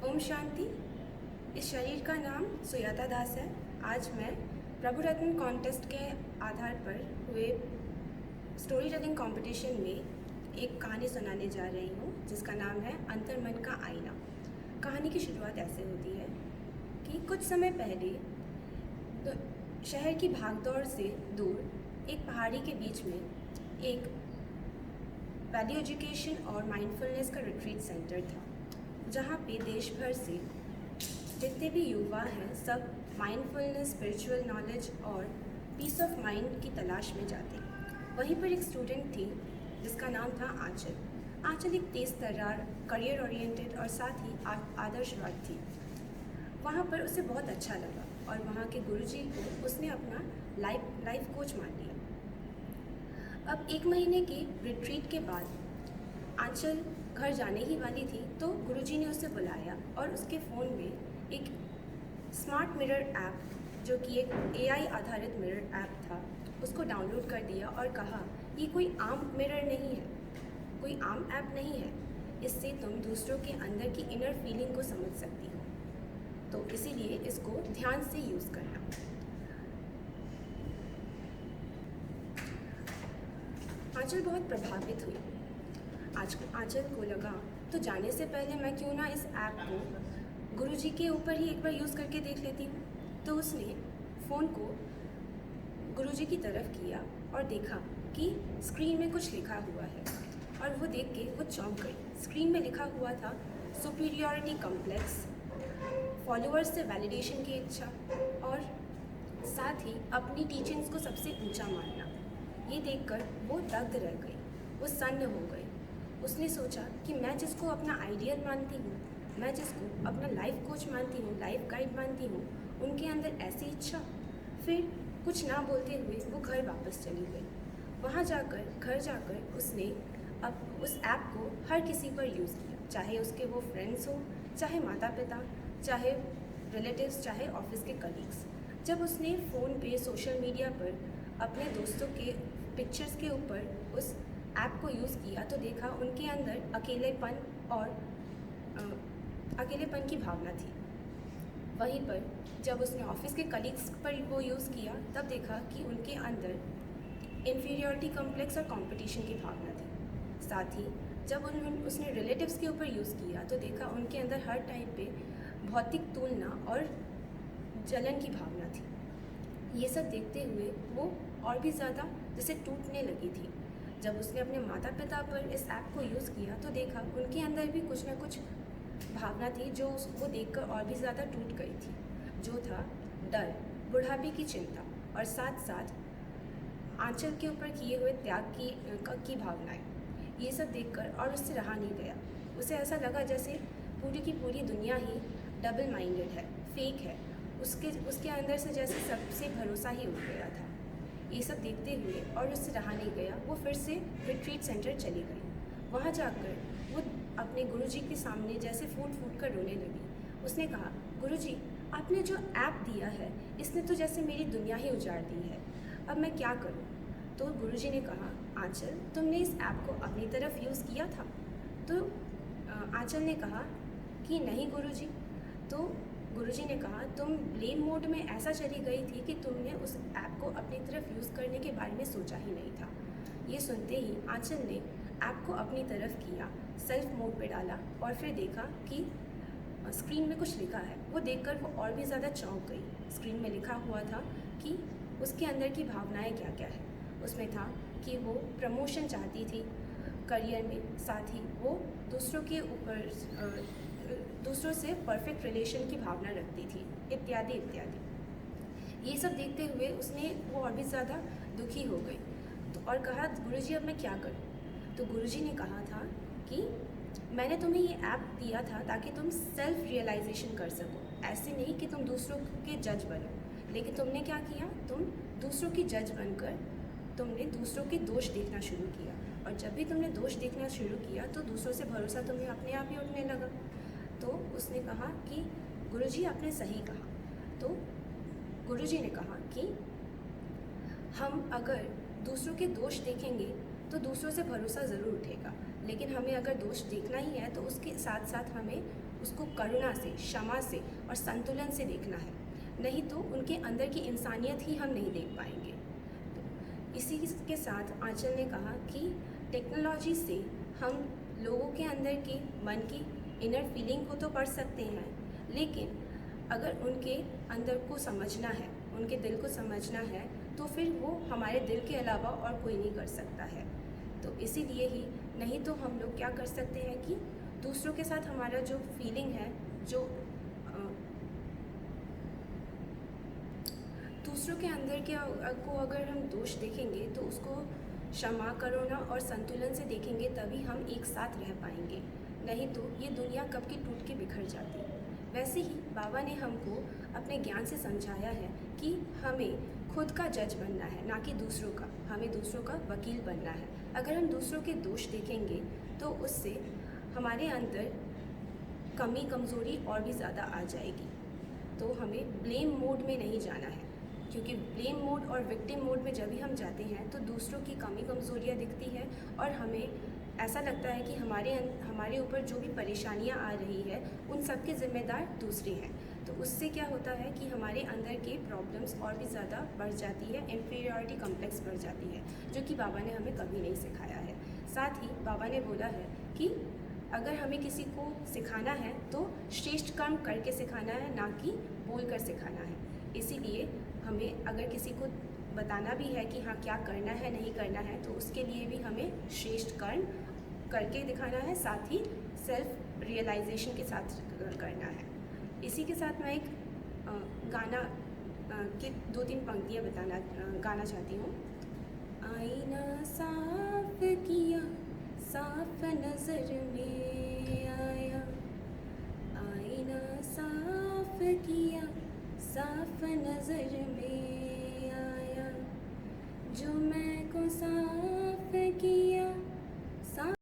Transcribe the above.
ओम शांति। इस शरीर का नाम सुजाता दास है। आज मैं प्रभु रत्न कॉन्टेस्ट के आधार पर हुए स्टोरी टेलिंग कंपटीशन में एक कहानी सुनाने जा रही हूँ जिसका नाम है अंतर्मन का आईना। कहानी की शुरुआत ऐसे होती है कि कुछ समय पहले तो शहर की भागदौड़ से दूर एक पहाड़ी के बीच में एक वैल्यू एजुकेशन और माइंडफुलनेस का रिट्रीट सेंटर था, जहाँ पे देश भर से जितने भी युवा हैं सब माइंडफुलनेस, स्पिरिचुअल नॉलेज और पीस ऑफ माइंड की तलाश में जाते। वहीं पर एक स्टूडेंट थी जिसका नाम था आंचल। आंचल एक तेज़ तर्रार, करियर ओरिएंटेड और साथ ही आदर्शवाद थी। वहाँ पर उसे बहुत अच्छा लगा और वहाँ के गुरुजी को उसने अपना लाइफ कोच मान लिया। अब 1 महीने के रिट्रीट के बाद आंचल घर जाने ही वाली थी तो गुरुजी ने उसे बुलाया और उसके फ़ोन में एक स्मार्ट मिरर ऐप, जो कि एक AI आधारित मिरर ऐप था, उसको डाउनलोड कर दिया और कहा ये कोई आम मिरर नहीं है, कोई आम ऐप नहीं है, इससे तुम दूसरों के अंदर की इनर फीलिंग को समझ सकती हो, तो इसीलिए इसको ध्यान से यूज़ करना। आंचल बहुत प्रभावित हुई। आंचल को लगा तो जाने से पहले मैं क्यों ना इस ऐप को गुरुजी के ऊपर ही एक बार यूज़ करके देख लेती हूँ। तो उसने फ़ोन को गुरुजी की तरफ किया और देखा कि स्क्रीन में कुछ लिखा हुआ है और वो देख के वो चौंक गई। स्क्रीन में लिखा हुआ था सुपीरियॉरिटी कॉम्प्लेक्स, फॉलोअर्स से वैलिडेशन की इच्छा और साथ ही अपनी टीचिंग्स को सबसे ऊंचा मानना। ये देखकर वो दग्ध रह गई, वो सन्न हो गई। उसने सोचा कि मैं जिसको अपना आइडियल मानती हूँ, मैं जिसको अपना लाइफ कोच मानती हूँ, लाइफ गाइड मानती हूँ, उनके अंदर ऐसी इच्छा। फिर कुछ ना बोलते हुए वो घर वापस चली गई। घर जाकर उसने अब उस ऐप को हर किसी पर यूज़ किया, चाहे उसके वो फ्रेंड्स हो, चाहे माता पिता, चाहे रिलेटिव्स, चाहे ऑफिस के कलीग्स। जब उसने फ़ोन पे, सोशल मीडिया पर अपने दोस्तों के पिक्चर्स के ऊपर उस ऐप को यूज़ किया तो देखा उनके अंदर अकेलेपन की भावना थी। वहीं पर जब उसने ऑफिस के कलीग्स पर वो यूज़ किया तब देखा कि उनके अंदर इन्फीरियरिटी कॉम्प्लेक्स और कंपटीशन की भावना थी। साथ ही जब उसने रिलेटिव्स के ऊपर यूज़ किया तो देखा उनके अंदर हर टाइम पे भौतिक तुलना और जलन की भावना थी। ये सब देखते हुए वो और भी ज़्यादा जैसे टूटने लगी थी। जब उसने अपने माता पिता पर इस ऐप को यूज़ किया तो देखा उनके अंदर भी कुछ ना कुछ भावना थी जो उसको देखकर और भी ज़्यादा टूट गई थी, जो था डर, बुढ़ापे की चिंता और साथ साथ आंचल के ऊपर किए हुए त्याग की भावनाएं। ये सब देखकर और उससे रहा नहीं गया। उसे ऐसा लगा जैसे पूरी की पूरी दुनिया ही डबल माइंडेड है, फेक है। उसके अंदर से जैसे सबसे भरोसा ही उठ गया था। ये सब देखते हुए और उससे रहा नहीं गया, वो फिर से रिट्रीट सेंटर चली गई। वहाँ जाकर वो अपने गुरुजी के सामने जैसे फूट कर रोने लगी। उसने कहा, गुरुजी, आपने जो ऐप दिया है इसने तो जैसे मेरी दुनिया ही उजाड़ दी है, अब मैं क्या करूँ? तो गुरुजी ने कहा, आंचल, तुमने इस ऐप को अपनी तरफ यूज़ किया था? तो आंचल ने कहा कि नहीं गुरुजी। तो गुरुजी ने कहा, तुम ब्लेम मोड में ऐसा चली गई थी कि तुमने उस ऐप को अपनी तरफ यूज़ करने के बारे में सोचा ही नहीं था। ये सुनते ही आंचल ने ऐप को अपनी तरफ किया, सेल्फ मोड पे डाला और फिर देखा कि स्क्रीन में कुछ लिखा है। वो देखकर वो और भी ज़्यादा चौंक गई। स्क्रीन में लिखा हुआ था कि उसके अंदर की भावनाएं क्या क्या है। उसमें था कि वो प्रमोशन चाहती थी करियर में, साथ ही वो दूसरों से परफेक्ट रिलेशन की भावना रखती थी, इत्यादि इत्यादि। ये सब देखते हुए वो और भी ज़्यादा दुखी हो गई तो और कहा, गुरुजी, अब मैं क्या करूं? तो गुरुजी ने कहा था कि मैंने तुम्हें ये ऐप दिया था ताकि तुम सेल्फ रियलाइजेशन कर सको, ऐसे नहीं कि तुम दूसरों के जज बनो। लेकिन तुमने क्या किया? तुम दूसरों की जज बनकर तुमने दूसरों के दोष देखना शुरू किया, और जब भी तुमने दोष देखना शुरू किया तो दूसरों से भरोसा तुम्हें अपने आप ही उठने लगा। तो उसने कहा कि गुरुजी, आपने सही कहा। तो गुरुजी ने कहा कि हम अगर दूसरों के दोष देखेंगे तो दूसरों से भरोसा ज़रूर उठेगा, लेकिन हमें अगर दोष देखना ही है तो उसके साथ साथ हमें उसको करुणा से, क्षमा से और संतुलन से देखना है, नहीं तो उनके अंदर की इंसानियत ही हम नहीं देख पाएंगे। तो इसी के साथ आंचल ने कहा कि टेक्नोलॉजी से हम लोगों के अंदर के मन की इनर फीलिंग को तो पढ़ सकते हैं, लेकिन अगर उनके अंदर को समझना है, उनके दिल को समझना है, तो फिर वो हमारे दिल के अलावा और कोई नहीं कर सकता है। तो इसीलिए ही नहीं तो हम लोग क्या कर सकते हैं कि दूसरों के साथ हमारा जो फीलिंग है, जो दूसरों के अंदर के को अगर हम दोष देखेंगे तो उसको क्षमा, करुणा और संतुलन से देखेंगे, तभी हम एक साथ रह पाएंगे, नहीं तो ये दुनिया कब की टूट के बिखर जाती है। वैसे ही बाबा ने हमको अपने ज्ञान से समझाया है कि हमें खुद का जज बनना है, ना कि दूसरों का। हमें दूसरों का वकील बनना है। अगर हम दूसरों के दोष देखेंगे तो उससे हमारे अंदर कमी, कमज़ोरी और भी ज़्यादा आ जाएगी। तो हमें ब्लेम मोड में नहीं जाना है, क्योंकि ब्लेम मोड और विक्टिम मोड में जब भी हम जाते हैं तो दूसरों की कमी, कमज़ोरियाँ दिखती है और हमें ऐसा लगता है कि हमारे ऊपर जो भी परेशानियाँ आ रही है उन सब के ज़िम्मेदार दूसरे हैं। तो उससे क्या होता है कि हमारे अंदर के प्रॉब्लम्स और भी ज़्यादा बढ़ जाती है, इन्फीरियरिटी कॉम्प्लेक्स बढ़ जाती है, जो कि बाबा ने हमें कभी नहीं सिखाया है। साथ ही बाबा ने बोला है कि अगर हमें किसी को सिखाना है तो श्रेष्ठ कर्म करके सिखाना है, ना कि बोल कर सिखाना है। इसीलिए हमें अगर किसी को बताना भी है कि हाँ क्या करना है, नहीं करना है, तो उसके लिए भी हमें श्रेष्ठ कर्म करके दिखाना है, साथ ही सेल्फ रियलाइजेशन के साथ करना है। इसी के साथ मैं एक गाना की 2-3 पंक्तियाँ गाना चाहती हूँ। आईना साफ किया, साफ नज़र में आया, आईना साफ किया, साफ नज़र में